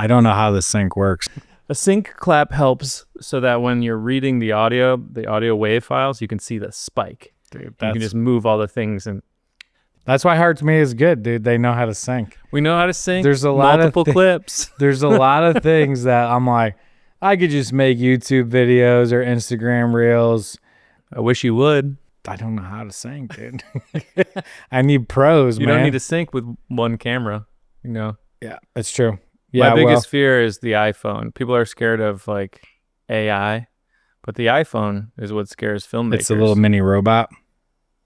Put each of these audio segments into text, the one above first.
I don't know how the sync works. A sync clap helps so that when you're reading the audio wave files, you can see the spike. Dude, You can just move all the things, and that's why Heart to Me is good, dude. They know how to sync. we know how to sync. There's a lot multiple of clips. There's a lot of things that I'm like, I could just make YouTube videos or Instagram reels. I wish you would. I don't know how to sync, dude. I need pros, You man. don't need to sync with one camera, you know. Yeah, it's true. Yeah, My biggest fear is the iPhone. People are scared of like AI, but the iPhone is what scares filmmakers. It's a little mini robot.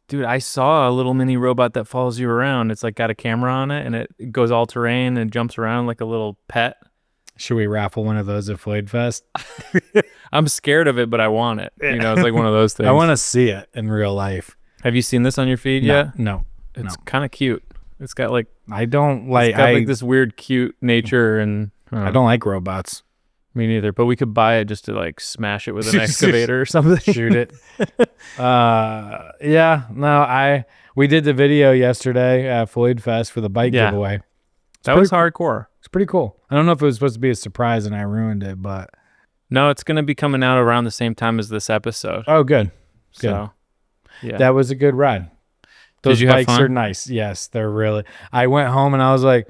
Dude, I saw a little mini robot that follows you around. It's like got a camera on it, and it goes all terrain and jumps around like a little pet. Should we raffle one of those at FloydFest? I'm scared of it, but I want it. You know, it's like one of those things. I want to see it in real life. Have you seen this on your feed yet? No. It's kind of cute. It's got like I don't like. It's got like this weird, cute nature, and I don't like robots. Me neither. But we could buy it just to like smash it with an excavator or something. Shoot it. Yeah. No. We did the video yesterday at FloydFest for the bike giveaway. That was hardcore. It's pretty cool. I don't know if it was supposed to be a surprise and I ruined it, but no, it's gonna be coming out around the same time as this episode. Oh, good. So, yeah, that was a good ride. Those bikes are nice. Yes, they're really. I went home and I was like,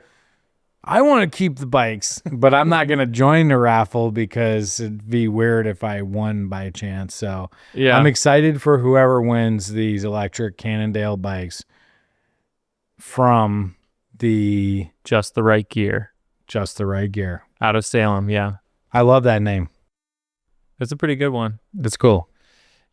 I want to keep the bikes, but I'm not going to join the raffle because it'd be weird if I won by chance. So yeah, I'm excited for whoever wins these electric Cannondale bikes from the Just the Right Gear. Just the Right Gear. Out of Salem, yeah. I love that name. It's a pretty good one. It's cool.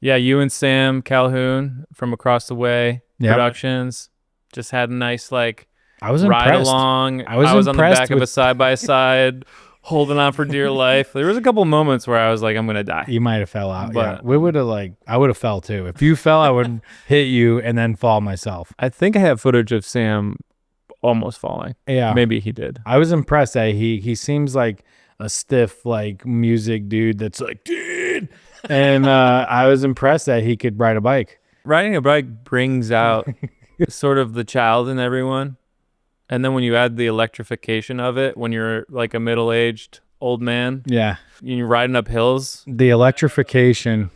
Yeah, you and Sam Calhoun from Across the Way Productions just had a nice like I was ride impressed. along. I was on the back of a side-by-side holding on for dear life. There was a couple moments where I was like, I'm going to die. You might have fell out. But we would have I would have fell too. If you fell, I would hit you and then fall myself. I think I have footage of Sam almost falling. Yeah. Maybe he did. I was impressed that he seems like a stiff like music dude that's like, dude. And I was impressed that he could ride a bike. Riding a bike brings out sort of the child in everyone. And then when you add the electrification of it, when you're like a middle-aged old man, you're riding up hills. The electrification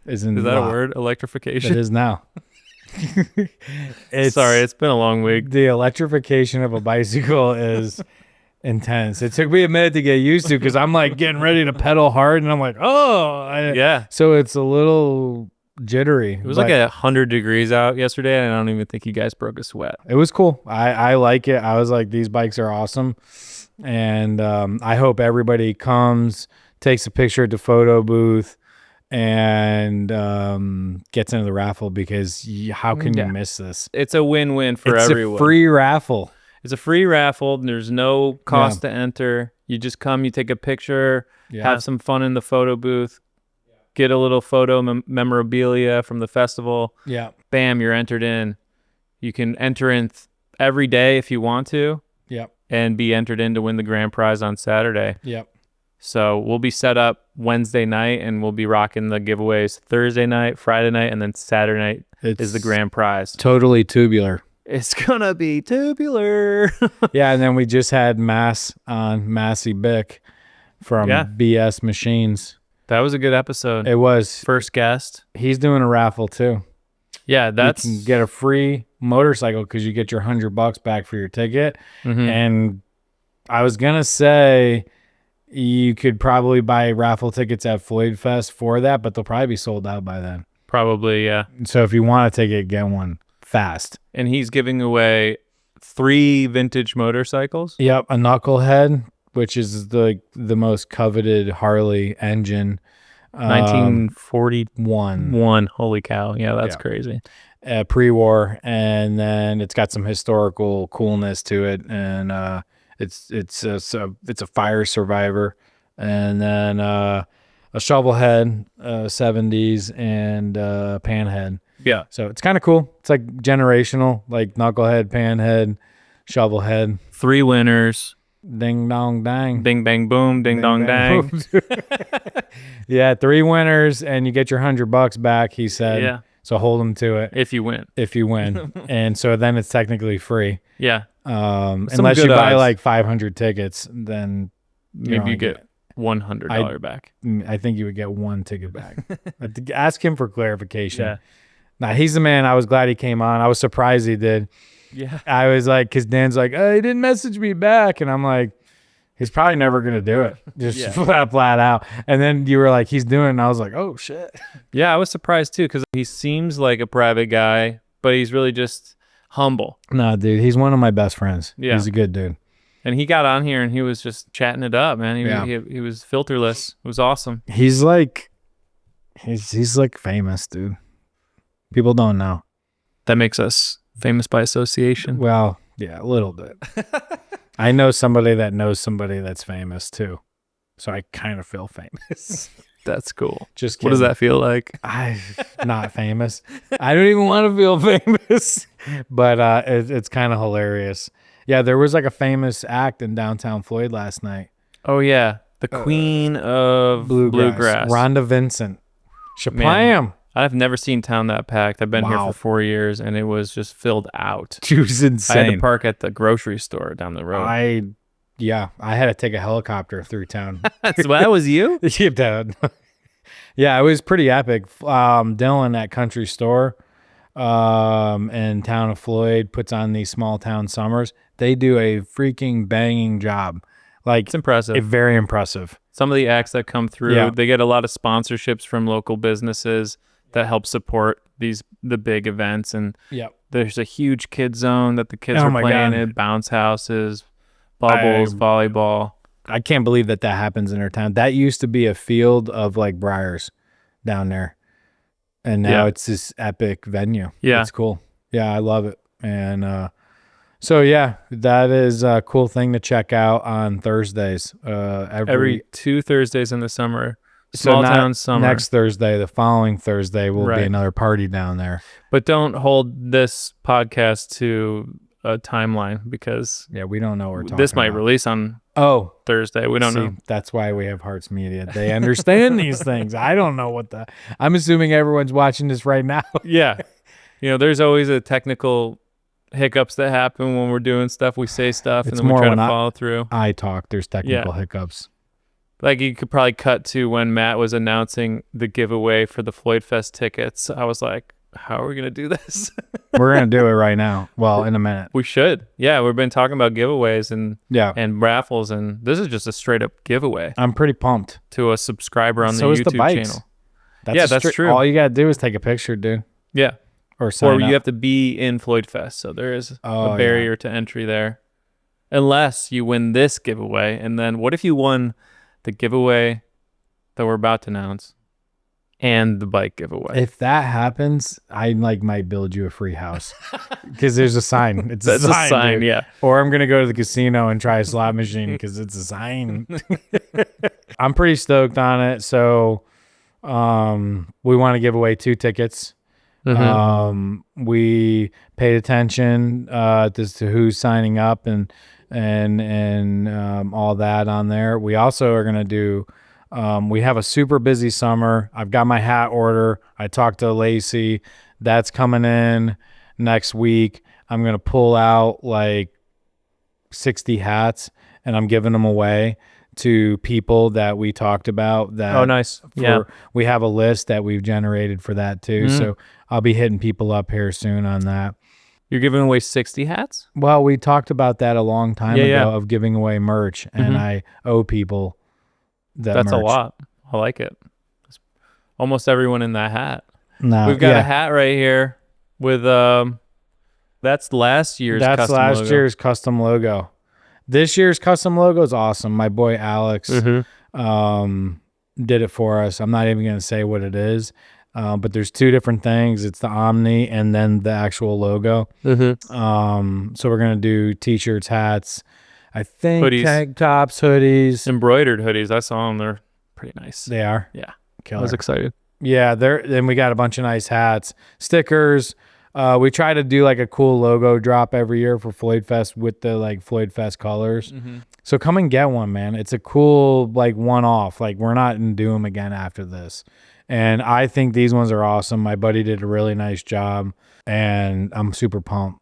isn't. Is that a word? Electrification? It is now. Sorry, it's been a long week. The electrification of a bicycle is intense. It took me a minute to get used to because I'm like getting ready to pedal hard, and I'm like, yeah. So it's a little jittery. It was like 100 degrees out yesterday, and I don't even think you guys broke a sweat. It was cool. I like it. I was like, these bikes are awesome, and I hope everybody comes, takes a picture at the photo booth, and gets into the raffle because how can you miss this? It's a win-win for everyone. It's a free raffle. It's a free raffle. There's no cost to enter. You just come, you take a picture, have some fun in the photo booth. Get a little photo memorabilia from the festival. Yeah. Bam, you're entered in. You can enter in every day if you want to. Yep. And be entered in to win the grand prize on Saturday. Yep. So we'll be set up Wednesday night, and we'll be rocking the giveaways Thursday night, Friday night, and then Saturday night is the grand prize. Totally tubular. It's going to be tubular. Yeah, and then we just had Massey Bick from BS Machines. That was a good episode. It was. First guest. He's doing a raffle too. Yeah, you can get a free motorcycle because you get your $100 back for your ticket. Mm-hmm. And I was gonna say you could probably buy raffle tickets at FloydFest for that, but they'll probably be sold out by then. Probably, yeah. So if you want a ticket, get one fast. And he's giving away 3 vintage motorcycles. Yep, a Knucklehead, which is the most coveted Harley engine. 1941. Holy cow. Yeah, that's crazy. Pre-war, and then it's got some historical coolness to it, and it's a fire survivor, and then a shovelhead, 70s, and panhead. Yeah. So it's kind of cool. It's like generational, like Knucklehead, panhead, shovelhead. 3 winners. Ding dong dang. Bing bang boom. Ding dong dang. Yeah, 3 winners, and you get your $100 back. He said. Yeah. So hold them to it if you win. And so then it's technically free. Yeah. Unless you buy like 500 tickets, then maybe you get $100 back. I think you would get one ticket back. Ask him for clarification. Yeah. Nah, he's the man. I was glad he came on. I was surprised he did. Yeah. I was like, because Dan's like, oh, he didn't message me back. And I'm like, he's probably never going to do it. Just flat out. And then you were like, he's doing it. And I was like, oh, shit. Yeah, I was surprised too, because he seems like a private guy, but he's really just humble. No, dude, he's one of my best friends. Yeah. He's a good dude. And he got on here and he was just chatting it up, man. He was filterless. It was awesome. He's like famous, dude. People don't know. That makes us famous by association. Well, yeah, a little bit. I know somebody that knows somebody that's famous too. So I kind of feel famous. That's cool. Just kidding. What does that feel like? I'm not famous. I don't even want to feel famous. But it's kind of hilarious. Yeah, there was like a famous act in downtown Floyd last night. Oh, yeah. The queen of bluegrass. Rhonda Vincent. Shablam. I've never seen town that packed. I've been here for 4 years, and it was just filled out. It was insane. I had to park at the grocery store down the road. I had to take a helicopter through town. So that was you? Yeah, it was pretty epic. Dylan at Country Store in town of Floyd puts on these small town summers. They do a freaking banging job. Like, it's impressive. Very impressive. Some of the acts that come through, they get a lot of sponsorships from local businesses that help support the big events. And there's a huge kid zone that the kids are playing in, bounce houses, bubbles, volleyball. I can't believe that happens in our town. That used to be a field of like briars down there. And now it's this epic venue. Yeah. It's cool. Yeah, I love it. And so, that is a cool thing to check out on Thursdays. Every 2 Thursdays in the summer. Small town summer. Next Thursday, the following Thursday will be another party down there. But don't hold this podcast to a timeline because we don't know what we're talking this might release on Thursday. We don't know. That's why we have Hearts Media. They understand these things. I don't know I'm assuming everyone's watching this right now. Yeah. There's always a technical hiccups that happen when we're doing stuff. We say stuff and then we try to follow through. I talk. There's technical hiccups. Like you could probably cut to when Matt was announcing the giveaway for the FloydFest tickets. I was like, how are we going to do this? We're going to do it right now. Well, in a minute. We should. Yeah, we've been talking about giveaways and raffles, and this is just a straight up giveaway. I'm pretty pumped. To a subscriber on the YouTube channel. That's true. All you got to do is take a picture, dude. Yeah. Or sign up. You have to be in FloydFest, so there is a barrier to entry there. Unless you win this giveaway, and then what if you won the giveaway that we're about to announce and the bike giveaway? If that happens, I might build you a free house because there's a sign. It's a sign, dude. Or I'm gonna go to the casino and try a slot machine because it's a sign. I'm pretty stoked on it. So, we want to give away 2 tickets. Mm-hmm. We paid attention to who's signing up and all that on there. We also are going to do, we have a super busy summer. I've got my hat order. I talked to Lacey. That's coming in next week. I'm going to pull out like 60 hats and I'm giving them away to people that we talked about. Nice. We have a list that we've generated for that too. Mm-hmm. So I'll be hitting people up here soon on that. You're giving away 60 hats? Well, we talked about that a long time ago of giving away merch, and I owe people that's merch. A lot. I like it. It's almost everyone in that hat. No, we've got a hat right here with that's last year's custom logo. This year's custom logo is awesome. My boy Alex did it for us. I'm not even going to say what it is. But there's 2 different things. It's the Omni and then the actual logo. Mm-hmm. So we're going to do t-shirts, hats, I think hoodies. Tank tops, hoodies. Embroidered hoodies. I saw them. They're pretty nice. They are? Yeah. Killer. I was excited. Yeah. Then we got a bunch of nice hats, stickers. We try to do like a cool logo drop every year for FloydFest with the like FloydFest colors. Mm-hmm. So come and get one, man. It's a cool like one-off. Like we're not in do them again after this. And I think these ones are awesome. My buddy did a really nice job, and I'm super pumped.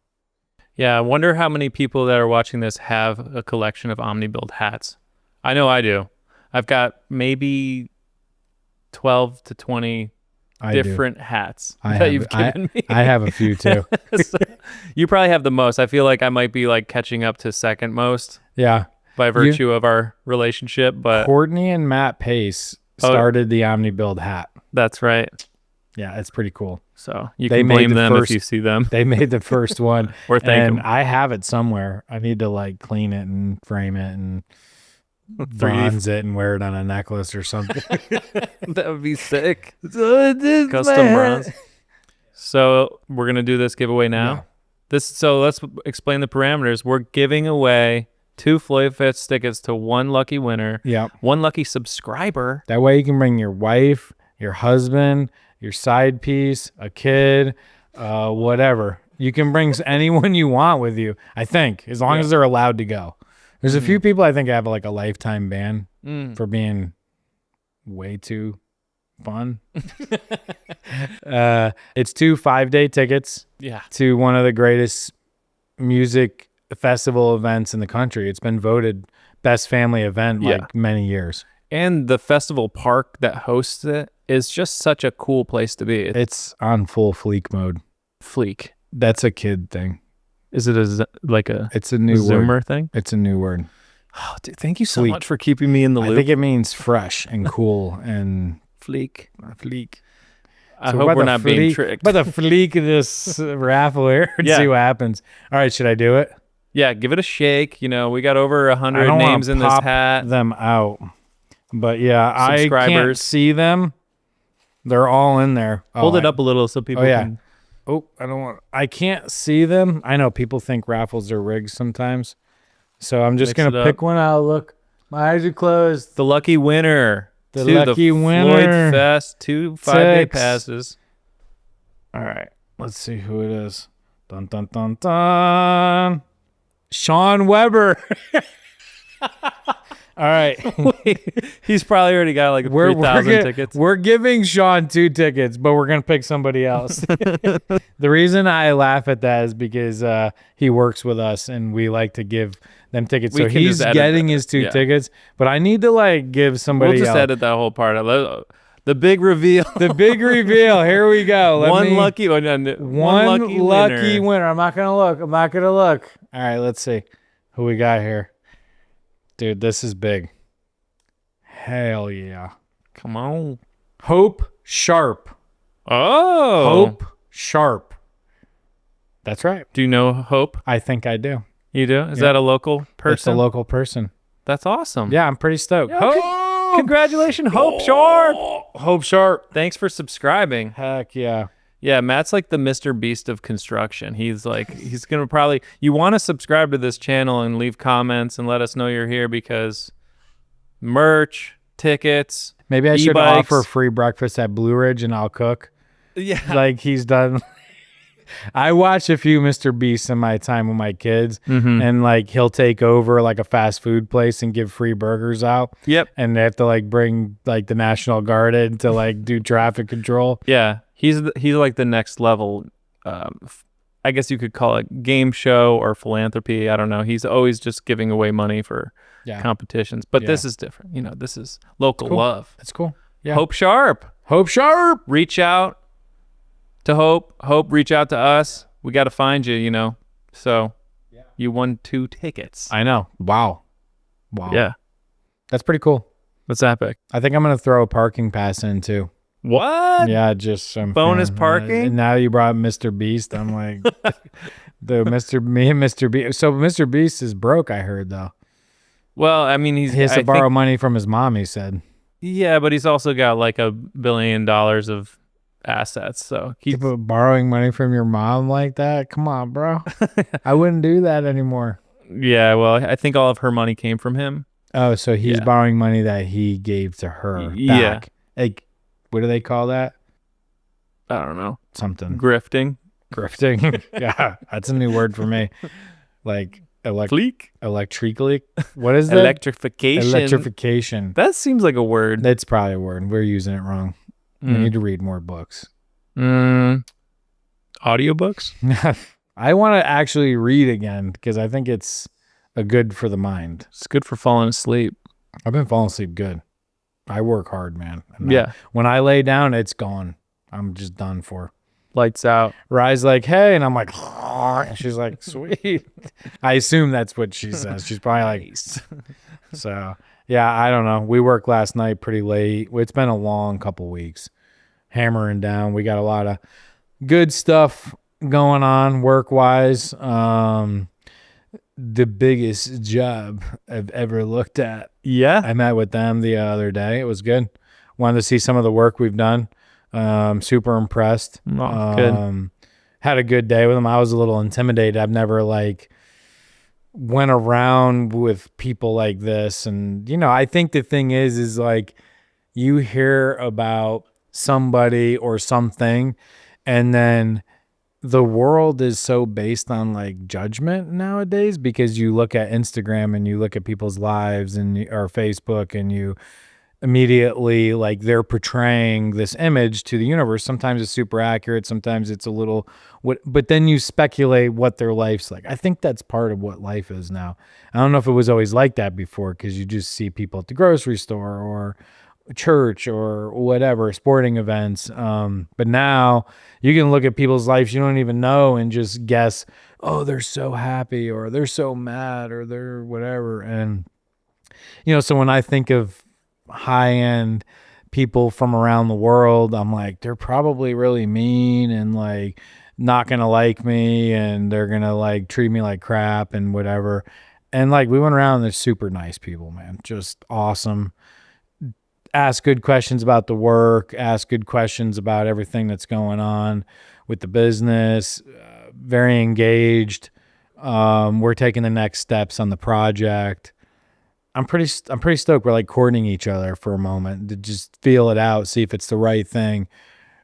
Yeah, I wonder how many people that are watching this have a collection of Omnibuild hats. I know I do. I've got maybe 12 to 20 different hats that you've given me. I have a few too. So, you probably have the most. I feel like I might be like catching up to second most. Yeah. By virtue of our relationship. But Courtney and Matt Pace started the Omnibuild hat. That's right. Yeah, it's pretty cool. So you can blame them if you see them. They made the first one. Or thank them. I have it somewhere. I need to like clean it and frame it and bronze it and wear it on a necklace or something. That would be sick. Custom bronze. So we're gonna do this giveaway now. Yeah. So let's explain the parameters. We're giving away 2 FloydFest tickets to 1 lucky winner. Yeah. 1 lucky subscriber. That way you can bring your wife, your husband, your side piece, a kid, whatever. You can bring anyone you want with you, I think, as long as they're allowed to go. There's a few people I think have like a lifetime ban for being way too fun. It's 2 5-day tickets to one of the greatest music festival events in the country. It's been voted best family event like many years. And the festival park that hosts it is just such a cool place to be. It's on full fleek mode. Fleek. That's a kid thing. Is it it's a new Zoomer word. Thing? It's a new word. Oh, dude, thank you so much for keeping me in the loop. I think it means fresh and cool and fleek. I so hope we're not being tricked. But the fleek of this raffle here and see what happens. All right, should I do it? Yeah, give it a shake. You know, we got over 100 names in this hat. Them out. But yeah, I can't see them. They're all in there. Hold it up a little so people can. Oh, I can't see them. I know people think raffles are rigged sometimes. So I'm just going to pick one out. Look, my eyes are closed. The lucky winner. The lucky winner. FloydFest 2 5-day passes. All right. Let's see who it is. Dun, dun, dun, dun. Sean Weber. All right. He's probably already got like 3,000 tickets. We're giving Sean 2 tickets, but we're going to pick somebody else. The reason I laugh at that is because he works with us and we like to give them tickets. So he's getting his 2 tickets, but I need to like give somebody else. We'll just edit that whole part. The big reveal. The big reveal. Here we go. One lucky winner. I'm not going to look. All right, let's see who we got here. Dude, this is big. Hell yeah. Come on. Hope Sharp. Oh. Hope Sharp. That's right. Do you know Hope? I think I do. You do? Is that a local person? It's a local person. That's awesome. Yeah, I'm pretty stoked. Yeah, congratulations, Hope Sharp. Hope Sharp. Thanks for subscribing. Heck yeah. Yeah, Matt's like the Mr. Beast of construction. He's going to probably, you want to subscribe to this channel and leave comments and let us know you're here because merch, tickets, maybe I should offer free breakfast at Blue Ridge and I'll cook. Yeah. Like he's done. I watch a few Mr. Beasts in my time with my kids and like he'll take over like a fast food place and give free burgers out. Yep. And they have to like bring like the National Guard in to like do traffic control. Yeah. He's like the next level, I guess you could call it game show or philanthropy. I don't know. He's always just giving away money for competitions. But this is different. You know, this is local love. That's cool. Yeah. Hope Sharp. Hope Sharp. Reach out to Hope. Hope, reach out to us. We got to find you, you know. So you won 2 tickets. I know. Wow. Yeah. That's pretty cool. That's epic. I think I'm going to throw a parking pass in too. What? Yeah, just some bonus parking. And now you brought Mr. Beast. I'm like, me and Mr. Beast. So Mr. Beast is broke, I heard though. Well, I mean, he has to borrow money from his mom. He said. Yeah, but he's also got like $1 billion of assets. So keep borrowing money from your mom like that. Come on, bro. I wouldn't do that anymore. Yeah, well, I think all of her money came from him. Oh, so he's borrowing money that he gave to her. Back. Yeah. Like, what do they call that? I don't know. Something. Grifting. Yeah, that's a new word for me. Like electrically. What is that? Electrification. That seems like a word. That's probably a word. We're using it wrong. We need to read more books. Audiobooks? I want to actually read again because I think it's good for the mind. It's good for falling asleep. I've been falling asleep good. I work hard, man. Yeah. When I lay down, it's gone. I'm just done for. Lights out. Rye's like, hey, and I'm like, and she's like, sweet. I assume that's what she says. She's probably nice. Like, so yeah, I don't know. We worked last night pretty late. It's been a long couple weeks, hammering down. We got a lot of good stuff going on work wise. The biggest job I've ever looked at. Yeah. I met with them the other day. It was good. Wanted to see some of the work we've done. Super impressed. Good. Had a good day with them. I was a little intimidated. I've never went around with people like this. And, I think the thing is you hear about somebody or something, and then the world is so based on judgment nowadays, because you look at Instagram and you look at people's lives or Facebook, and you immediately they're portraying this image to the universe. Sometimes it's super accurate, sometimes it's a little but then you speculate what their life's like. I think that's part of what life is now. I don't know if it was always like that before, because you just see people at the grocery store or church or whatever, sporting events, but now you can look at people's lives you don't even know and just guess, oh, they're so happy or they're so mad or they're whatever. And so when I think of high-end people from around the world, I'm like, they're probably really mean and not gonna like me, and they're gonna treat me like crap and whatever. And we went around, and they're super nice people, man, just awesome. Ask good questions about the work, ask good questions about everything that's going on with the business, very engaged. We're taking the next steps on the project. I'm pretty stoked. We're courting each other for a moment to just feel it out, see if it's the right thing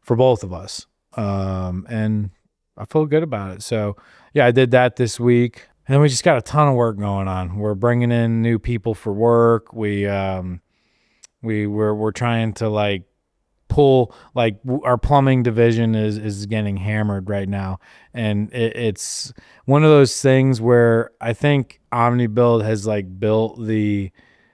for both of us. And I feel good about it. So yeah, I did that this week, and then we just got a ton of work going on. We're bringing in new people for work. We're trying to pull, our plumbing division is getting hammered right now, and it's one of those things where I think Omnibuild has built the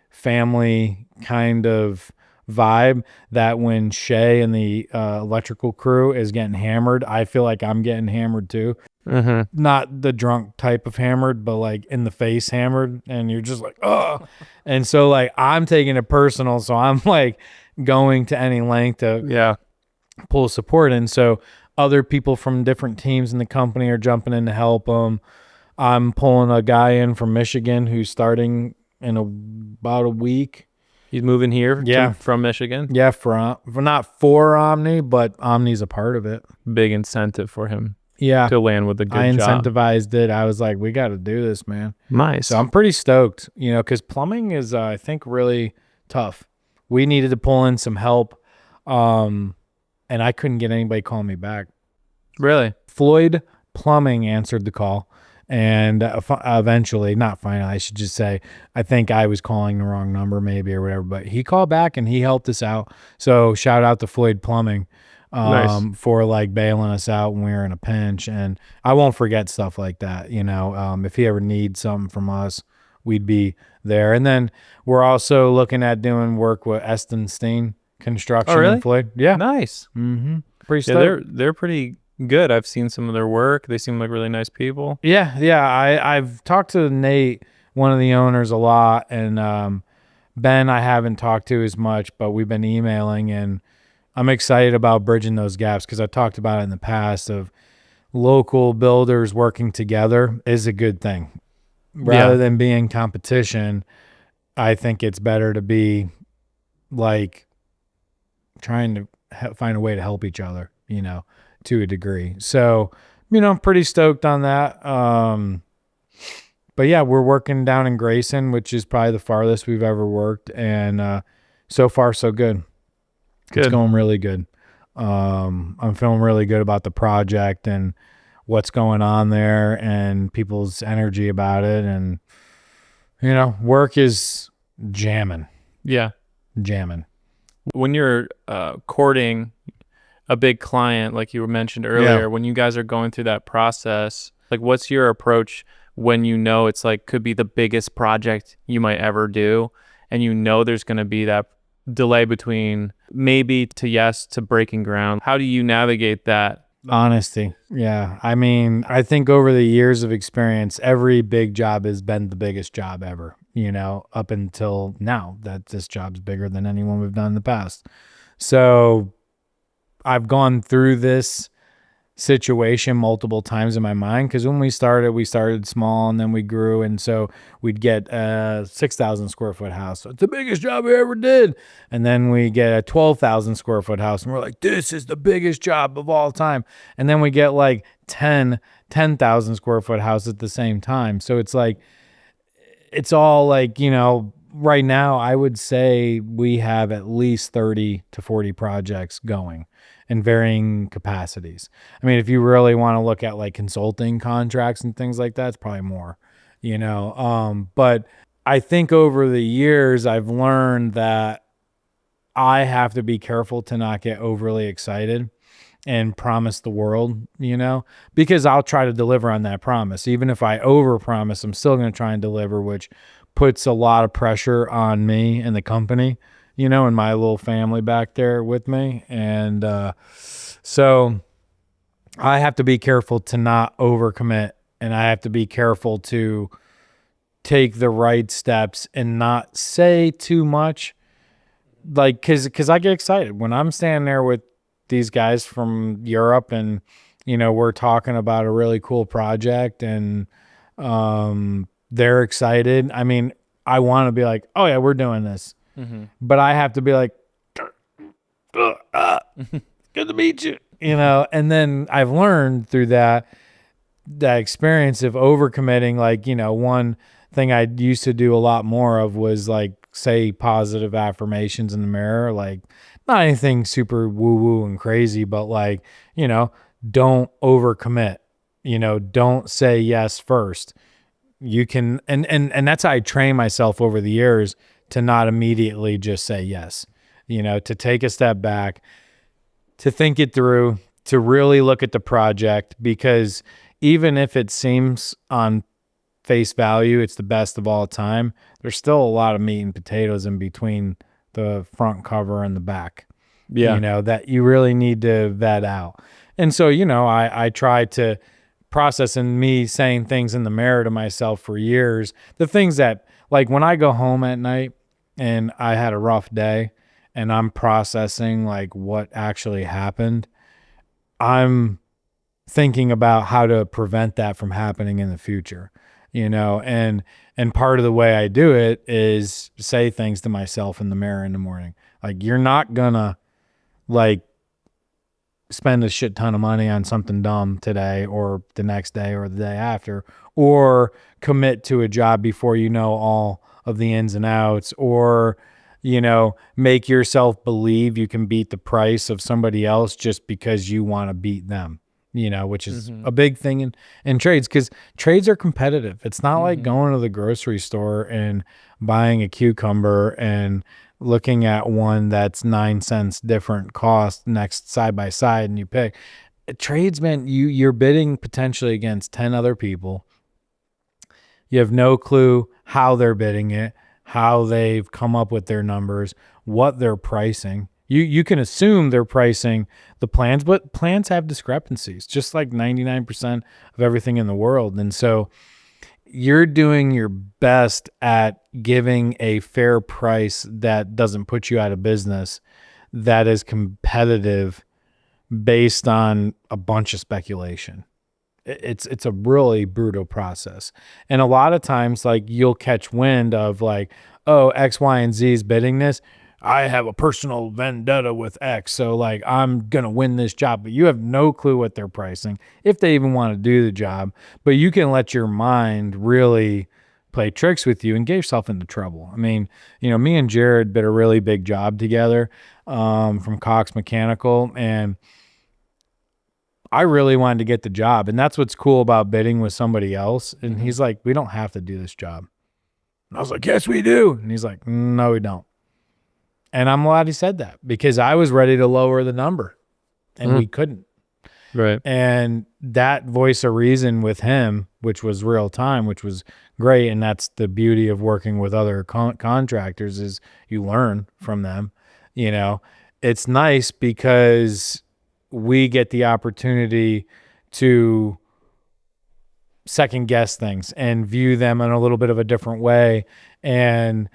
family kind of vibe that when Shay and the electrical crew is getting hammered, I feel like I'm getting hammered too. Mm-hmm. Not the drunk type of hammered, but in the face hammered, and you're just oh. And so I'm taking it personal, so I'm going to any length to pull support in. So other people from different teams in the company are jumping in to help them. I'm pulling a guy in from Michigan who's starting in about a week. He's moving here from Michigan? Yeah, not for Omni, but Omni's a part of it. Big incentive for him. Yeah. To land with a good job. I incentivized it. I was like, we got to do this, man. Nice. So I'm pretty stoked, because plumbing is, I think, really tough. We needed to pull in some help, and I couldn't get anybody calling me back. Really? Floyd Plumbing answered the call, and eventually, not finally, I should just say, I think I was calling the wrong number maybe or whatever, but he called back and he helped us out. So shout out to Floyd Plumbing. Nice. For bailing us out when we were in a pinch. And I won't forget stuff like that. If he ever needs something from us, we'd be there. And then we're also looking at doing work with Estenstein Construction. Oh, really? And Floyd. Yeah. Nice. Mm-hmm. Pretty stoked. They're pretty good. I've seen some of their work. They seem like really nice people. Yeah. I've talked to Nate, one of the owners, a lot. And Ben I haven't talked to as much, but we've been emailing, and I'm excited about bridging those gaps, because I talked about it in the past of local builders working together is a good thing. Rather than being competition, I think it's better to be trying to find a way to help each other, to a degree. So, pretty stoked on that. But yeah, we're working down in Grayson, which is probably the farthest we've ever worked. And so far, so good. It's going really good. I'm feeling really good about the project and what's going on there and people's energy about it. And, work is jamming. Yeah. Jamming. When you're courting a big client, like you mentioned earlier, when you guys are going through that process, Like, what's your approach when you know it's like could be the biggest project you might ever do, and you know there's going to be that delay between maybe to yes to breaking ground? How do you navigate that? Honesty. Yeah. I mean, I think over the years of experience, every big job has been the biggest job ever, up until now, that this job's bigger than anyone we've done in the past. So I've gone through this situation multiple times in my mind, because when we started small and then we grew, and so we'd get a 6,000 square foot house, so it's the biggest job we ever did, and then we get a 12,000 square foot house and we're like, this is the biggest job of all time, and then we get like 10,000 square foot house at the same time. So it's like, it's all like, right now I would say we have at least 30 to 40 projects going in varying capacities. I mean, if you really want to look at like consulting contracts and things like that, it's probably more, but I think over the years I've learned that I have to be careful to not get overly excited and promise the world, because I'll try to deliver on that promise. Even if I overpromise, I'm still going to try and deliver, which puts a lot of pressure on me and the company, and my little family back there with me. And so I have to be careful to not overcommit, and I have to be careful to take the right steps and not say too much. Like, cause I get excited when I'm standing there with these guys from Europe, and, we're talking about a really cool project, and they're excited. I mean, I want to be like, oh yeah, we're doing this. Mm-hmm. But I have to be like, good to meet you, and then I've learned through that experience of overcommitting. Like, one thing I used to do a lot more of was like say positive affirmations in the mirror, like not anything super woo woo and crazy, but like, don't overcommit, don't say yes first. You can, and that's how I train myself over the years to not immediately just say yes, to take a step back, to think it through, to really look at the project, because even if it seems on face value it's the best of all time, there's still a lot of meat and potatoes in between the front cover and the back, that you really need to vet out. And so, I try to process, in me saying things in the mirror to myself for years, the things that, like, when I go home at night and I had a rough day and I'm processing like what actually happened, I'm thinking about how to prevent that from happening in the future, and part of the way I do it is say things to myself in the mirror in the morning. Like, you're not gonna like spend a shit ton of money on something dumb today or the next day or the day after, or commit to a job before you know all of the ins and outs, or, make yourself believe you can beat the price of somebody else just because you want to beat them, which is a big thing in trades, because trades are competitive. It's not like going to the grocery store and buying a cucumber and looking at one that's 9 cents different cost next side by side, and you pick. Trades, man, you're bidding potentially against 10 other people. You have no clue how they're bidding it, how they've come up with their numbers, what they're pricing. You can assume they're pricing the plans, but plans have discrepancies, just like 99% of everything in the world. And so you're doing your best at giving a fair price that doesn't put you out of business, that is competitive based on a bunch of speculation. It's a really brutal process. And a lot of times, like, you'll catch wind of like, oh, X, Y, and Z is bidding this. I have a personal vendetta with X, so like I'm going to win this job. But you have no clue what they're pricing, if they even want to do the job. But you can let your mind really play tricks with you and get yourself into trouble. I mean, me and Jared did a really big job together from Cox Mechanical, and I really wanted to get the job. And that's what's cool about bidding with somebody else. And he's like, we don't have to do this job. And I was like, yes, we do. And he's like, no, we don't. And I'm glad he said that, because I was ready to lower the number and we couldn't. Right. And that voice of reason with him, which was real time, which was great. And that's the beauty of working with other contractors, is you learn from them. You know, it's nice because we get the opportunity to second guess things and view them in a little bit of a different way and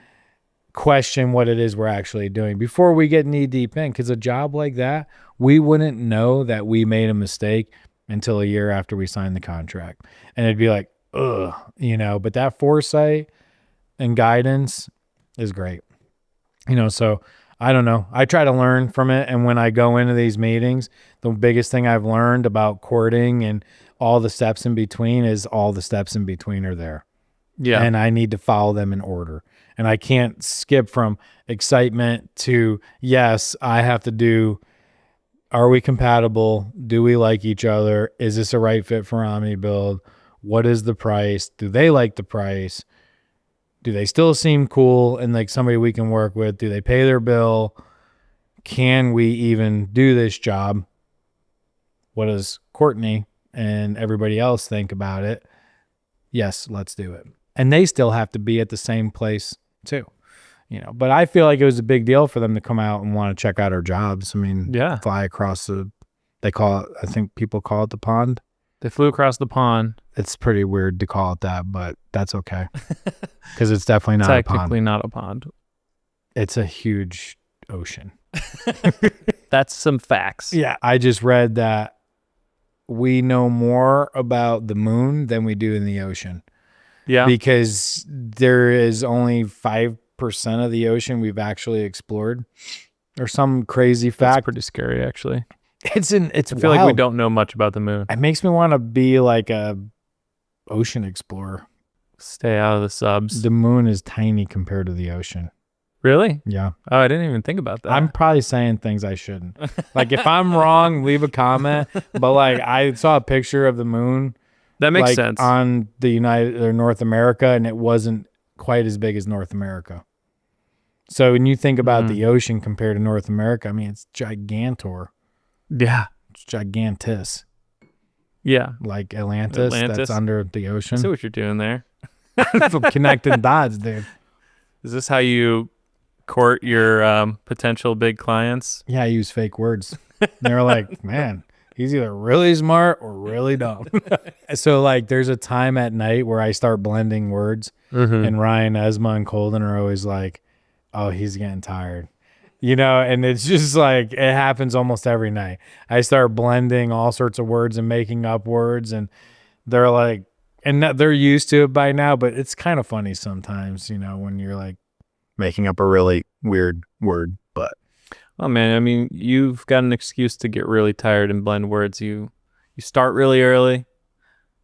question what it is we're actually doing before we get knee deep in. Because a job like that, we wouldn't know that we made a mistake until a year after we signed the contract. And it'd be like, ugh, you know, but that foresight and guidance is great. You know, so I don't know. I try to learn from it. And when I go into these meetings, the biggest thing I've learned about courting and all the steps in between is all the steps in between are there. Yeah. And I need to follow them in order. And I can't skip from excitement to, yes, I have to do, are we compatible? Do we like each other? Is this a right fit for Omnibuild? What is the price? Do they like the price? Do they still seem cool and like somebody we can work with? Do they pay their bill? Can we even do this job? What does Courtney and everybody else think about it? Yes, let's do it. And they still have to be at the same place too, you know, but I feel like it was a big deal for them to come out and want to check out our jobs. I mean, yeah, fly across they call it, I think people call it the pond. They flew across the pond. It's pretty weird to call it that, but that's okay. Because it's definitely not a pond. Technically not a pond. It's a huge ocean. That's some facts. Yeah. I just read that we know more about the moon than we do in the ocean. Yeah. Because there is only 5% of the ocean we've actually explored, or some crazy fact. That's pretty scary, actually. It's I feel like we don't know much about the moon. It makes me want to be like a ocean explorer. Stay out of the subs. The moon is tiny compared to the ocean. Really? Yeah. Oh, I didn't even think about that. I'm probably saying things I shouldn't. Like if I'm wrong, leave a comment. But like I saw a picture of the moon. That makes sense. On the United or North America, and it wasn't quite as big as North America. So when you think about the ocean compared to North America, I mean, it's gigantor. Yeah. It's gigantus. Yeah. Like Atlantis. That's under the ocean. I see what you're doing there. Connecting dots, dude. Is this how you court your potential big clients? Yeah, I use fake words. They're like, man, he's either really smart or really dumb. So like there's a time at night where I start blending words, and Ryan, Esma, and Colden are always like, oh, he's getting tired. You know, and it's just like, it happens almost every night. I start blending all sorts of words and making up words, and they're like, and they're used to it by now, but it's kind of funny sometimes, you know, when you're like making up a really weird word, but. Oh man, I mean, you've got an excuse to get really tired and blend words. You start really early,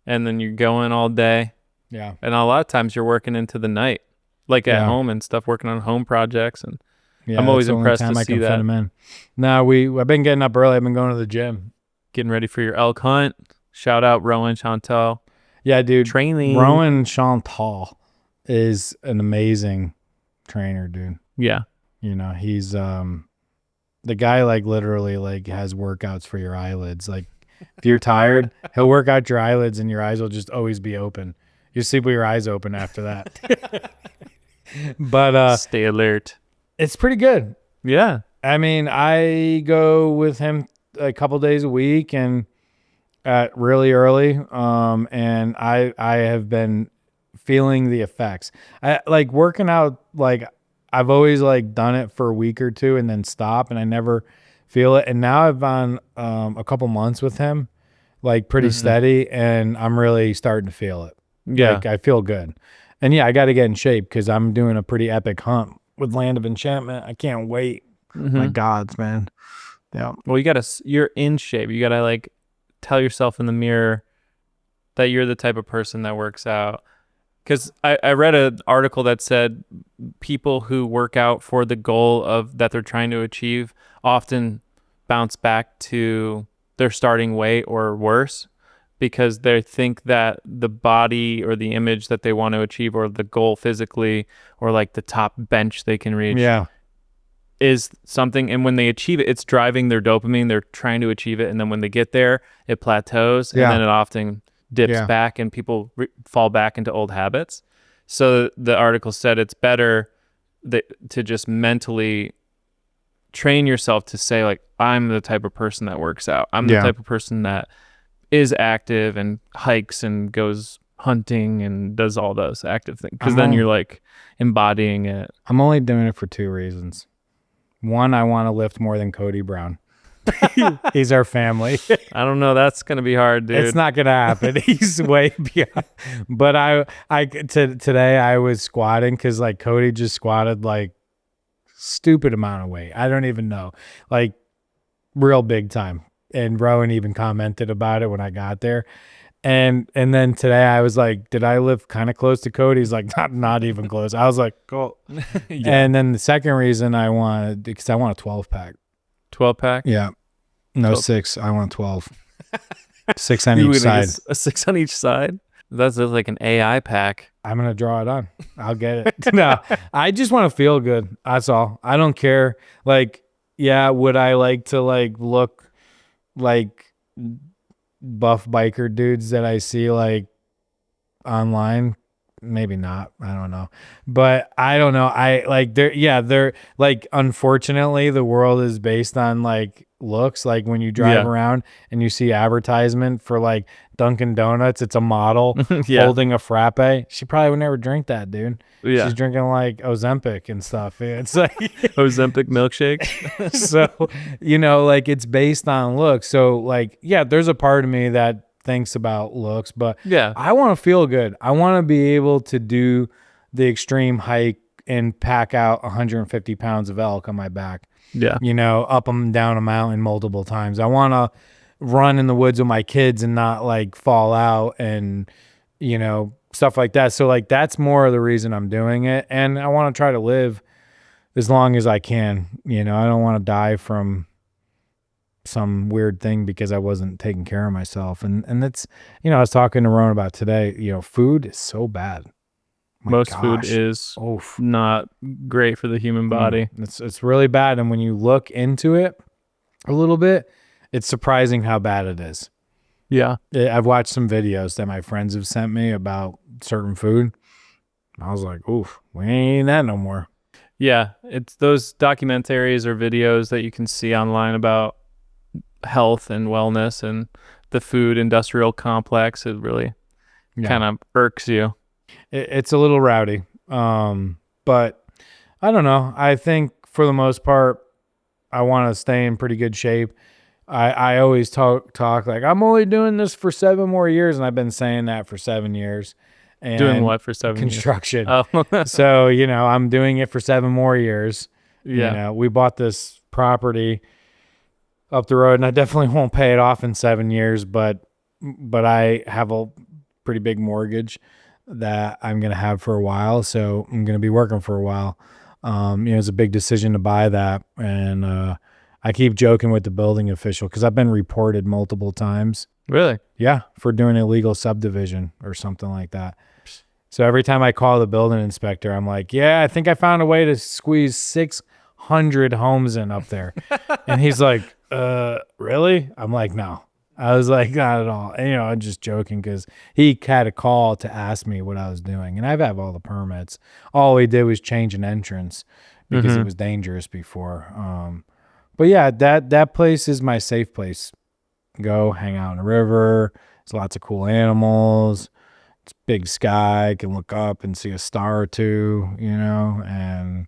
and then you're going all day. Yeah. And a lot of times you're working into the night, like at home and stuff, working on home projects. And yeah, I'm always impressed to see that. No, I've been getting up early. I've been going to the gym. Getting ready for your elk hunt. Shout out Rowan Chantal. Yeah, dude. Training. Rowan Chantal is an amazing trainer, dude. Yeah. You know, he's the guy like literally like has workouts for your eyelids. Like if you're tired, he'll work out your eyelids and your eyes will just always be open. You sleep with your eyes open after that. But stay alert. It's pretty good. Yeah. I mean, I go with him a couple days a week and really early. And I have been feeling the effects. I like working out. Like I've always like done it for a week or two and then stop, and I never feel it. And now I've gone a couple months with him, like pretty steady, and I'm really starting to feel it. Yeah. Like I feel good. And yeah, I got to get in shape because I'm doing a pretty epic hunt with Land of Enchantment. I can't wait. My gods, man. Yeah. Well, you're in shape. You gotta like tell yourself in the mirror that you're the type of person that works out. Because I read an article that said people who work out for the goal of that they're trying to achieve often bounce back to their starting weight or worse, because they think that the body or the image that they want to achieve or the goal physically or like the top bench they can reach is something, and when they achieve it, it's driving their dopamine. They're trying to achieve it, and then when they get there, it plateaus, and then it often dips back, and people fall back into old habits. So the article said it's better to just mentally train yourself to say, like, I'm the type of person that works out. I'm the type of person that is active and hikes and goes hunting and does all those active things, because then you're like embodying it. I'm only doing it for 2 reasons. One, I want to lift more than Cody Brown. He's our family. I don't know. That's going to be hard, dude. It's not going to happen. He's way beyond. But today I was squatting because like Cody just squatted like stupid amount of weight. I don't even know, like real big time. And Rowan even commented about it when I got there. And then today I was like, did I live kind of close to Cody? He's like, not even close. I was like, cool. And then the second reason I wanted, because I want a 12-pack. 12-pack? Yeah. No, 12. 6. I want 12. 6 on each side. A 6 on each side? That's like an AI pack. I'm going to draw it on. I'll get it. No, I just want to feel good. That's all. I don't care. Like, yeah, would I like to like look like buff biker dudes that I see like online? Maybe not. I don't know. But I don't know. I like they're like, unfortunately the world is based on like looks. Like when you drive around and you see advertisement for like Dunkin' Donuts, it's a model holding a frappe. She probably would never drink that, dude. Yeah. She's drinking like Ozempic and stuff. It's like Ozempic milkshakes. So, like it's based on looks. So like, yeah, there's a part of me that thinks about looks, but I want to feel good. I want to be able to do the extreme hike and pack out 150 pounds of elk on my back. Yeah. Up and down a mountain multiple times. I want to run in the woods with my kids and not like fall out and, stuff like that. So like, that's more of the reason I'm doing it. And I want to try to live as long as I can. I don't want to die from some weird thing because I wasn't taking care of myself. And that's, I was talking to Ron about today, food is so bad. Most food is not great for the human body. It's really bad. And when you look into it a little bit, it's surprising how bad it is. Yeah. I've watched some videos that my friends have sent me about certain food. I was like, oof, we ain't that no more. Yeah. It's those documentaries or videos that you can see online about health and wellness and the food industrial complex. It really kind of irks you. It's a little rowdy. But I don't know. I think for the most part, I want to stay in pretty good shape. I always talk like I'm only doing this for 7 more years, and I've been saying that for 7 years. And doing what for 7 years? Construction. Oh. So, I'm doing it for 7 more years. Yeah. We bought this property up the road, and I definitely won't pay it off in 7 years, but I have a pretty big mortgage that I'm going to have for a while. So I'm going to be working for a while. It's a big decision to buy that. And, I keep joking with the building official because I've been reported multiple times. Really? Yeah, for doing illegal subdivision or something like that. So every time I call the building inspector, I'm like, yeah, I think I found a way to squeeze 600 homes in up there. And he's like, really? I'm like, no. I was like, not at all. And, I'm just joking because he had a call to ask me what I was doing. And I have all the permits. All we did was change an entrance because it was dangerous before. But yeah, that place is my safe place. Go hang out in the river. There's lots of cool animals. It's big sky. Can look up and see a star or two, and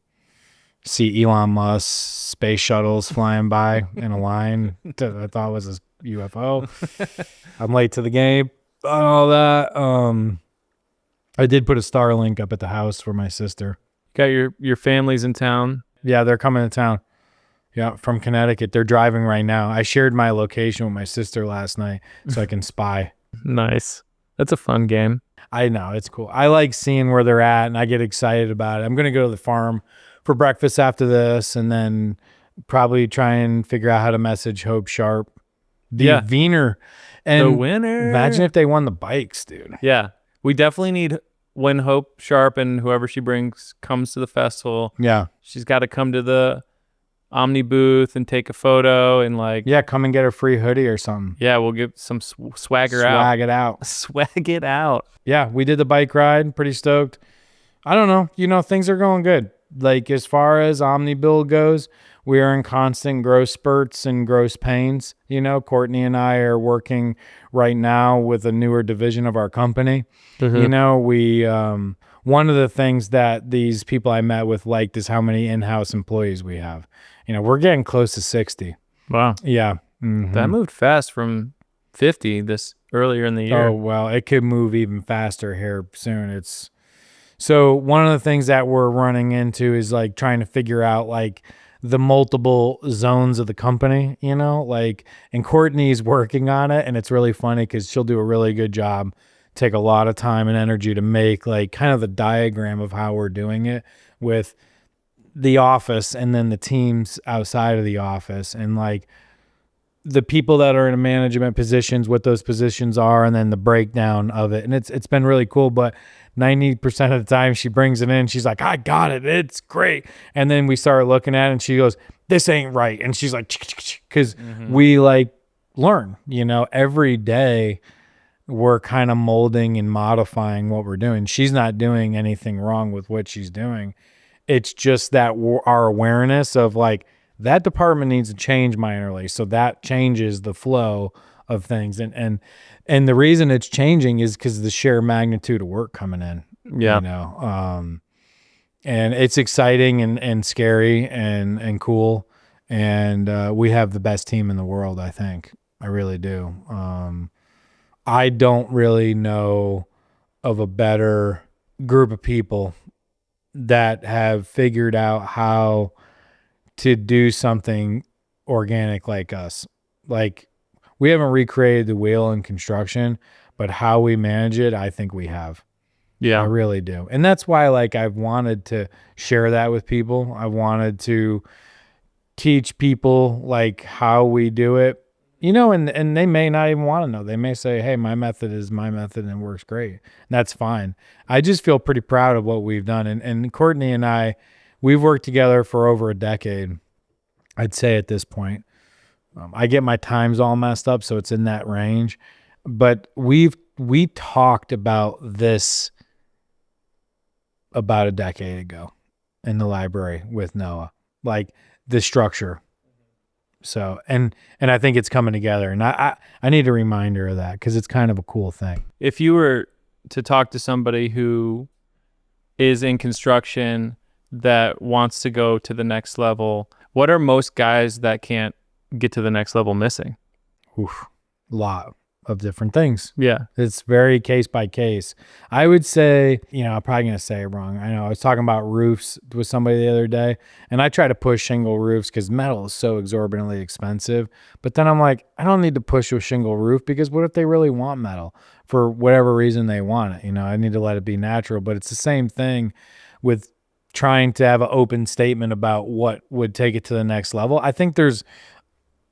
see Elon Musk's space shuttles flying by in a line that I thought was a UFO. I'm late to the game. All that. I did put a Starlink up at the house for my sister. Got your family's in town? Yeah, they're coming to town. Yeah, from Connecticut. They're driving right now. I shared my location with my sister last night so I can spy. Nice. That's a fun game. I know. It's cool. I like seeing where they're at, and I get excited about it. I'm going to go to the farm for breakfast after this, and then probably try and figure out how to message Hope Sharp, the Wiener. And the winner. Imagine if they won the bikes, dude. Yeah. We definitely need, when Hope Sharp and whoever she brings comes to the festival. Yeah. She's got to come to the Omni booth and take a photo and like, yeah, come and get a free hoodie or something. Yeah, we'll get some swagger out. Swag it out. Swag it out. Yeah, we did the bike ride. Pretty stoked. I don't know. Things are going good. Like as far as Omnibuild goes, we are in constant growth spurts and growth pains. Courtney and I are working right now with a newer division of our company. We one of the things that these people I met with liked is how many in-house employees we have. We're getting close to 60. Wow. Yeah. Mm-hmm. That moved fast from 50 this earlier in the year. Oh, well, it could move even faster here soon. So one of the things that we're running into is like trying to figure out like the multiple zones of the company, and Courtney's working on it. And it's really funny because she'll do a really good job, take a lot of time and energy to make like kind of the diagram of how we're doing it with the office and then the teams outside of the office and like the people that are in management positions, what those positions are, and then the breakdown of it. And it's been really cool, but 90% of the time she brings it in, she's like, I got it. It's great. And then we start looking at it and she goes, this ain't right. And she's like, because we like learn, every day we're kind of molding and modifying what we're doing. She's not doing anything wrong with what she's doing. It's just that our awareness of like, that department needs to change minorly. So that changes the flow of things. And the reason it's changing is because of the sheer magnitude of work coming in. Yeah. And it's exciting and scary and cool. And we have the best team in the world, I think. I really do. I don't really know of a better group of people that have figured out how to do something organic like us. Like we haven't recreated the wheel in construction, but how we manage it, I think we have. Yeah, I really do. And that's why like I've wanted to share that with people. I wanted to teach people like how we do it, and they may not even want to know. They may say, hey, my method is my method and it works great. And that's fine. I just feel pretty proud of what we've done. And Courtney and I, we've worked together for over a decade, I'd say at this point. I get my times all messed up, so it's in that range. But we talked about this about a decade ago in the library with Noah, like the structure. So, and I think it's coming together. And I need a reminder of that because it's kind of a cool thing. If you were to talk to somebody who is in construction that wants to go to the next level, what are most guys that can't get to the next level missing? Oof, a lot of different things. Yeah. It's very case by case. I would say, I'm probably going to say it wrong. I know I was talking about roofs with somebody the other day, and I try to push shingle roofs because metal is so exorbitantly expensive. But then I'm like, I don't need to push a shingle roof because what if they really want metal for whatever reason they want it? I need to let it be natural. But it's the same thing with trying to have an open statement about what would take it to the next level. I think there's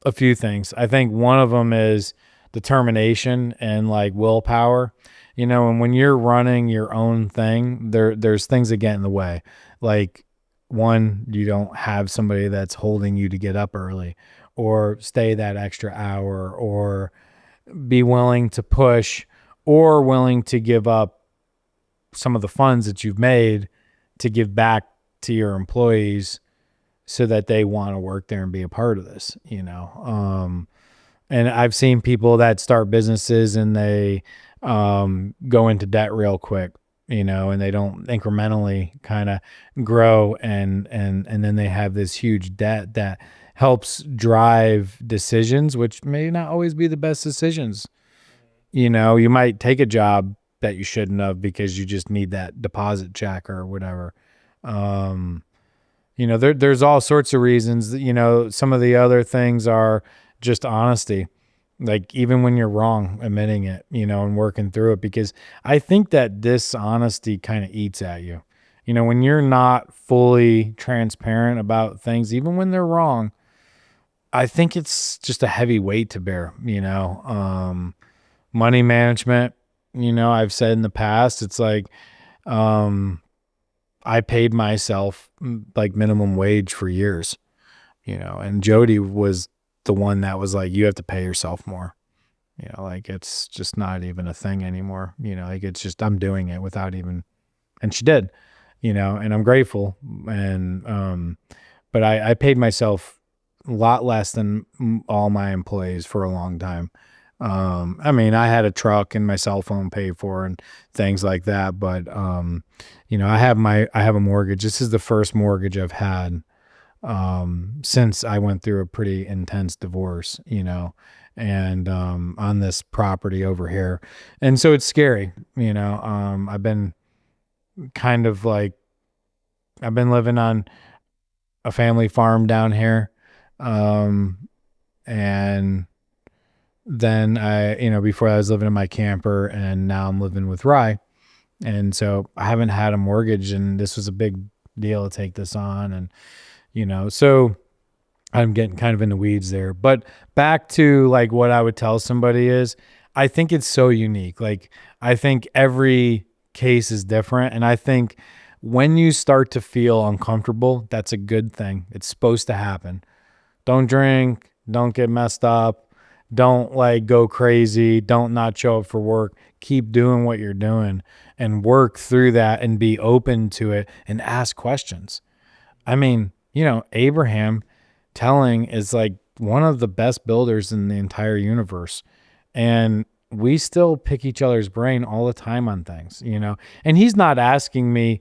a few things. I think one of them is determination and like willpower, and when you're running your own thing, there's things that get in the way. Like one, you don't have somebody that's holding you to get up early or stay that extra hour or be willing to push or willing to give up some of the funds that you've made to give back to your employees so that they want to work there and be a part of this, and I've seen people that start businesses and they go into debt real quick, and they don't incrementally kind of grow and then they have this huge debt that helps drive decisions, which may not always be the best decisions. You might take a job that you shouldn't have because you just need that deposit check or whatever. There's all sorts of reasons. Some of the other things are just honesty, like even when you're wrong, admitting it, and working through it, because I think that dishonesty kind of eats at you. When you're not fully transparent about things, even when they're wrong, I think it's just a heavy weight to bear. Money management, I've said in the past, it's like, I paid myself like minimum wage for years, and Jody was the one that was like, you have to pay yourself more. Like it's just not even a thing anymore. Like it's just, I'm doing it without even, and she did, and I'm grateful. And, but I paid myself a lot less than all my employees for a long time. I mean, I had a truck and my cell phone paid for and things like that. But, I have a mortgage. This is the first mortgage I've had, since I went through a pretty intense divorce, and, on this property over here. And so it's scary, I've been kind of like, I've been living on a family farm down here. And then before I was living in my camper, and now I'm living with Rye. And so I haven't had a mortgage, and this was a big deal to take this on. And, so I'm getting kind of in the weeds there, but back to like what I would tell somebody is, I think it's so unique. Like, I think every case is different. And I think when you start to feel uncomfortable, that's a good thing. It's supposed to happen. Don't drink, don't get messed up, don't like go crazy, don't not show up for work. Keep doing what you're doing and work through that and be open to it and ask questions. I mean, Abraham Telling is like one of the best builders in the entire universe. And we still pick each other's brain all the time on things, and he's not asking me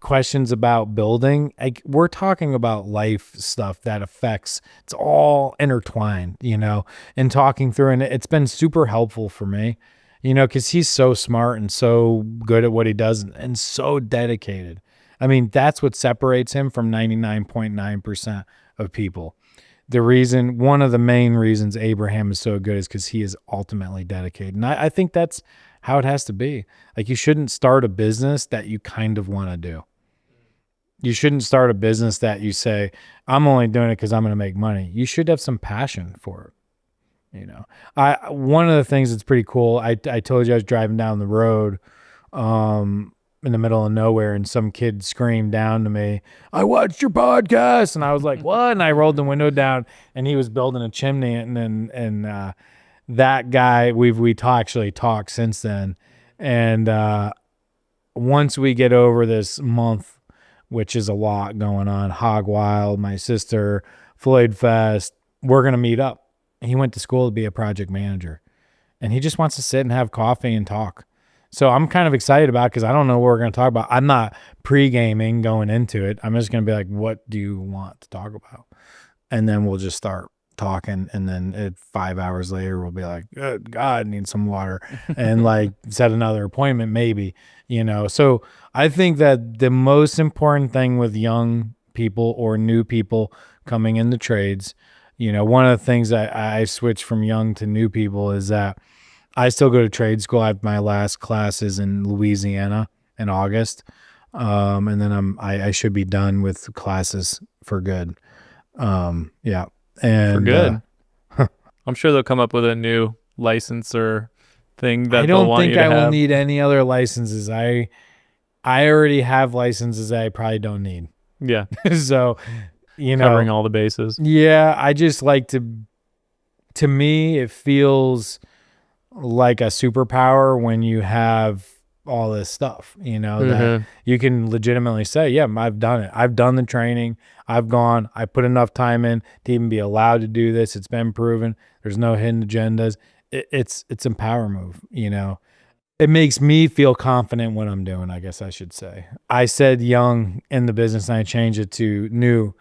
questions about building. Like, we're talking about life stuff that affects, it's all intertwined, and talking through, and it's been super helpful for me, because he's so smart and so good at what he does and so dedicated. I mean, that's what separates him from 99.9% of people. One of the main reasons Abraham is so good is because he is ultimately dedicated. And I think that's how it has to be. Like, you shouldn't start a business that you kind of want to do. You shouldn't start a business that you say, I'm only doing it because I'm going to make money. You should have some passion for it. One of the things that's pretty cool, I told you I was driving down the road, in the middle of nowhere, and some kid screamed down to me, I watched your podcast. And I was like, what? And I rolled the window down, and he was building a chimney. And that guy, we actually talked since then. And once we get over this month, which is a lot going on, Hog Wild, my sister, FloydFest, we're going to meet up. He went to school to be a project manager, and he just wants to sit and have coffee and talk. So I'm kind of excited about it because I don't know what we're going to talk about. I'm not pre-gaming going into it. I'm just going to be like, what do you want to talk about? And then we'll just start talking. And then 5 hours later, we'll be like, good God, I need some water. And like set another appointment maybe, So I think that the most important thing with young people or new people coming into trades, one of the things that I switched from young to new people is that I still go to trade school. I have my last classes in Louisiana in August. And then I should be done with classes for good. Yeah. And for good. I'm sure they'll come up with a new license or thing that I don't think I will need any other licenses. I already have licenses that I probably don't need. Yeah. So, covering all the bases. Yeah. I just like to me, it feels like a superpower when you have all this stuff, that you can legitimately say, yeah, I've done it. I've done the training. I put enough time in to even be allowed to do this. It's been proven. There's no hidden agendas. It's a power move, It makes me feel confident when I'm doing, I guess I should say. I said young in the business and I changed it to new,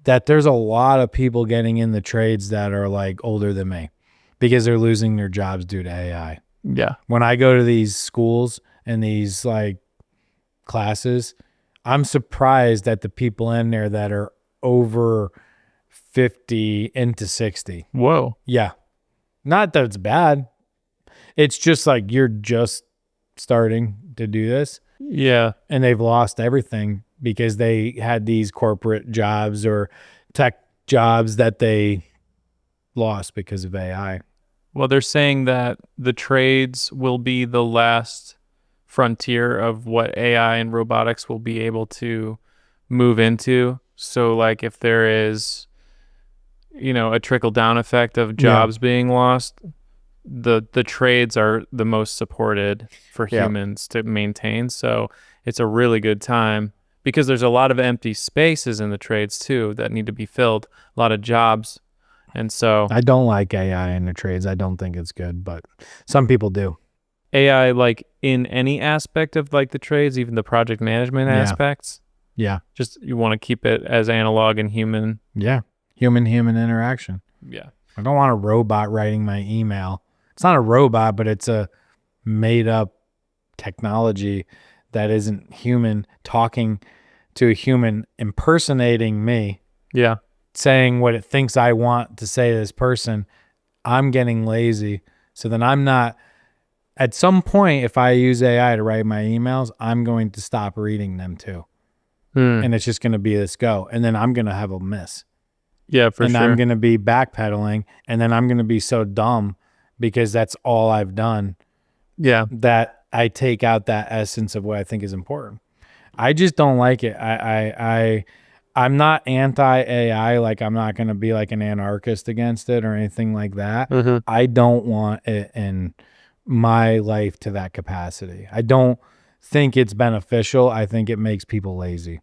that there's a lot of people getting in the trades that are like older than me, because they're losing their jobs due to AI. Yeah. When I go to these schools and these like classes, I'm surprised at the people in there that are over 50 into 60. Whoa. Yeah. Not that it's bad. It's just like you're just starting to do this. Yeah. And they've lost everything because they had these corporate jobs or tech jobs that they lost because of AI. Well, they're saying that the trades will be the last frontier of what AI and robotics will be able to move into. So like if there is a trickle down effect of jobs being lost, the trades are the most supported for humans to maintain. So it's a really good time because there's a lot of empty spaces in the trades too that need to be filled, a lot of jobs. And so I don't like AI in the trades. I don't think it's good, but some people do. AI, like in any aspect of like the trades, even the project management aspects. Yeah. Just you want to keep it as analog and human. Yeah. Human interaction. Yeah. I don't want a robot writing my email. It's not a robot, but it's a made up technology that isn't human talking to a human, impersonating me. Yeah. Saying what it thinks I want to say to this person. I'm getting lazy. So then I'm not, at some point, if I use AI to write my emails, I'm going to stop reading them too. And it's just going to be this go. And then I'm going to have a miss. Yeah, for sure. And I'm going to be backpedaling. And then I'm going to be so dumb because that's all I've done. Yeah. That I take out that essence of what I think is important. I just don't like it. I'm not anti-AI. Like, I'm not going to be like an anarchist against it or anything like that. Mm-hmm. I don't want it in my life to that capacity. I don't think it's beneficial. I think it makes people lazy.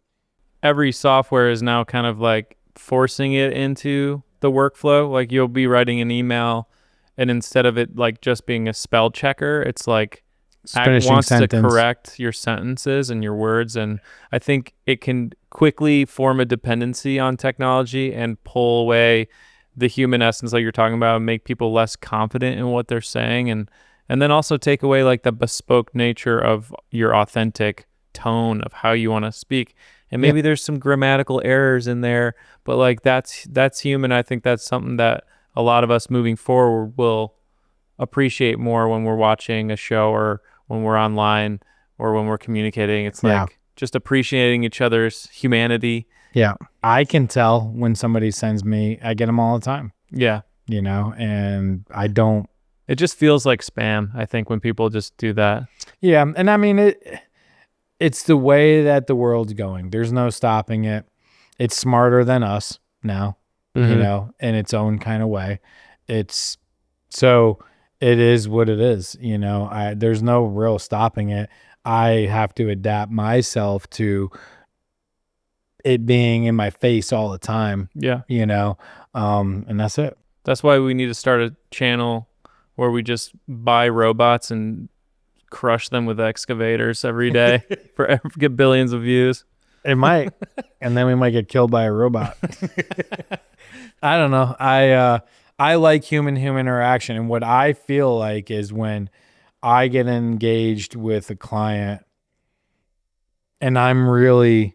Every software is now kind of like forcing it into the workflow. Like, you'll be writing an email and instead of it like just being a spell checker, it's like wants to correct your sentences and your words. And I think it can quickly form a dependency on technology and pull away the human essence like you're talking about and make people less confident in what they're saying. And then also take away like the bespoke nature of your authentic tone of how you want to speak. And maybe there's some grammatical errors in there, but like that's human. I think that's something that a lot of us moving forward will appreciate more when we're watching a show or when we're online or when we're communicating. It's like just appreciating each other's humanity. Yeah. I can tell when somebody sends me, I get them all the time. Yeah. And I don't. It just feels like spam, I think, when people just do that. Yeah. And I mean, it's the way that the world's going. There's no stopping it. It's smarter than us now, in its own kind of way. So it is what it is. There's no real stopping it. I have to adapt myself to it being in my face all the time. Yeah. And that's it. That's why we need to start a channel where we just buy robots and crush them with excavators every day get billions of views. It might. And then we might get killed by a robot. I don't know. I like human interaction. And what I feel like is when I get engaged with a client and I'm really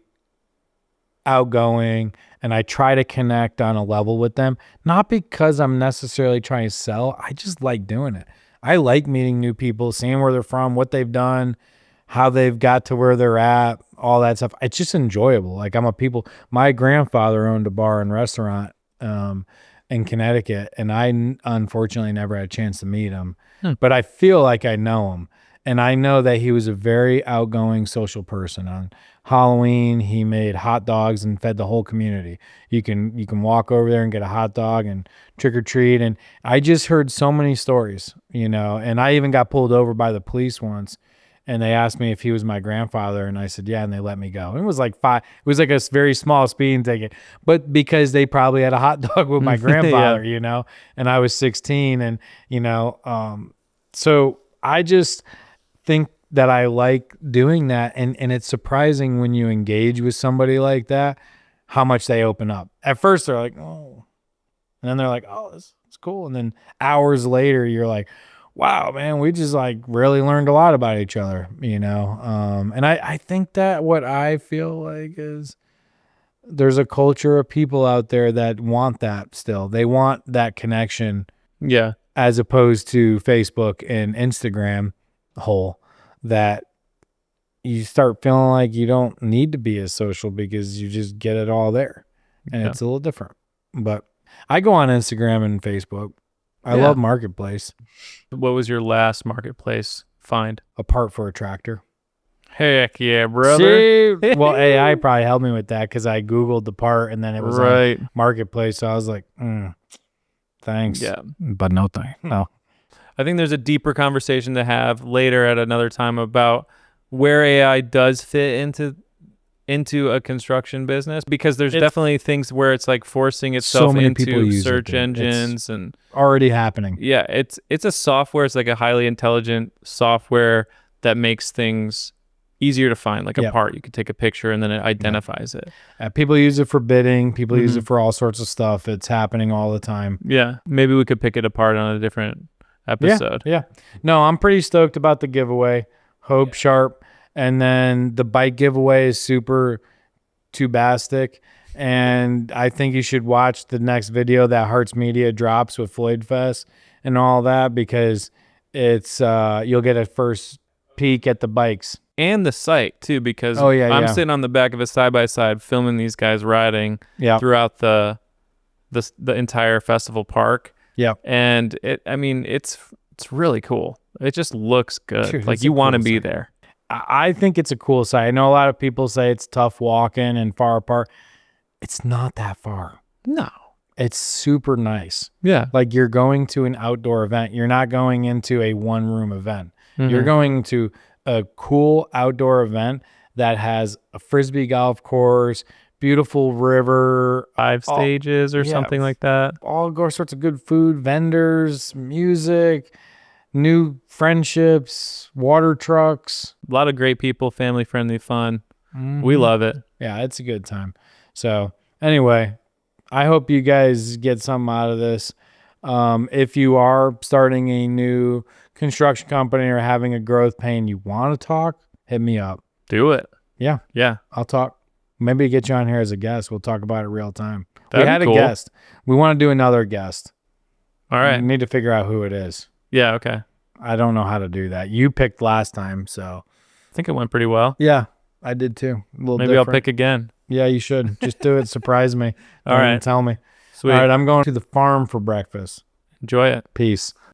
outgoing and I try to connect on a level with them, not because I'm necessarily trying to sell. I just like doing it. I like meeting new people, seeing where they're from, what they've done, how they've got to where they're at, all that stuff. It's just enjoyable. Like, my grandfather owned a bar and restaurant in Connecticut, and I unfortunately never had a chance to meet him, but I feel like I know him. And I know that he was a very outgoing social person. On Halloween, he made hot dogs and fed the whole community. You can walk over there and get a hot dog and trick or treat. And I just heard so many stories, and I even got pulled over by the police once, and they asked me if he was my grandfather, and I said yeah, and they let me go. It was like a very small speeding ticket, but because they probably had a hot dog with my grandfather, and I was 16, and so I just think that I like doing that, and it's surprising when you engage with somebody like that how much they open up. At first they're like, oh, and then they're like, oh, this is cool, and then hours later you're like, wow, man, we just like really learned a lot about each other, and I think that what I feel like is there's a culture of people out there that want that still. They want that connection, as opposed to Facebook and Instagram hole, that you start feeling like you don't need to be as social because you just get it all there, and it's a little different. But I go on Instagram and Facebook. I love Marketplace. What was your last Marketplace find? A part for a tractor. Heck yeah, brother. See? Well, AI probably helped me with that because I Googled the part and then it was on Marketplace. So I was like, thanks. Yeah. But no thanks. No. I think there's a deeper conversation to have later at another time about where AI does fit into a construction business, because there's definitely things where it's like forcing itself into search engines and already happening. Yeah, it's a software. It's like a highly intelligent software that makes things easier to find, like a part. You could take a picture and then it identifies it. People use it for bidding. People use it for all sorts of stuff. It's happening all the time. Yeah, maybe we could pick it apart on a different episode. Yeah. No, I'm pretty stoked about the giveaway. Hope Sharp. And then the bike giveaway is super tubastic. And I think you should watch the next video that Hearts Media drops with FloydFest and all that, because it's you'll get a first peek at the bikes. And the site too, because I'm sitting on the back of a side-by-side filming these guys riding throughout the entire festival park. Yeah. And it's really cool. It just looks good. Dude, like you want to be there. I think it's a cool site. I know a lot of people say it's tough walking and far apart. It's not that far. No. It's super nice. Yeah. Like you're going to an outdoor event. You're not going into a one-room event. You're going to a cool outdoor event that has a frisbee golf course, beautiful river, 5 stages or something like that. All sorts of good food, vendors, music, new friendships, water trucks. A lot of great people, family friendly fun. We love it. Yeah, it's a good time. So anyway, I hope you guys get something out of this. If you are starting a new construction company or having a growth pain, you want to talk, hit me up. Do it. Yeah. Yeah. I'll talk. Maybe get you on here as a guest. We'll talk about it real time. That'd we had cool. a guest. We want to do another guest. All right. We need to figure out who it is. Yeah. Okay. I don't know how to do that. You picked last time, so I think it went pretty well. Yeah, I did too. Maybe different. I'll pick again. Yeah, you should. Just do it. Surprise me. All right. Tell me. Sweet. All right. I'm going to the farm for breakfast. Enjoy it. Peace.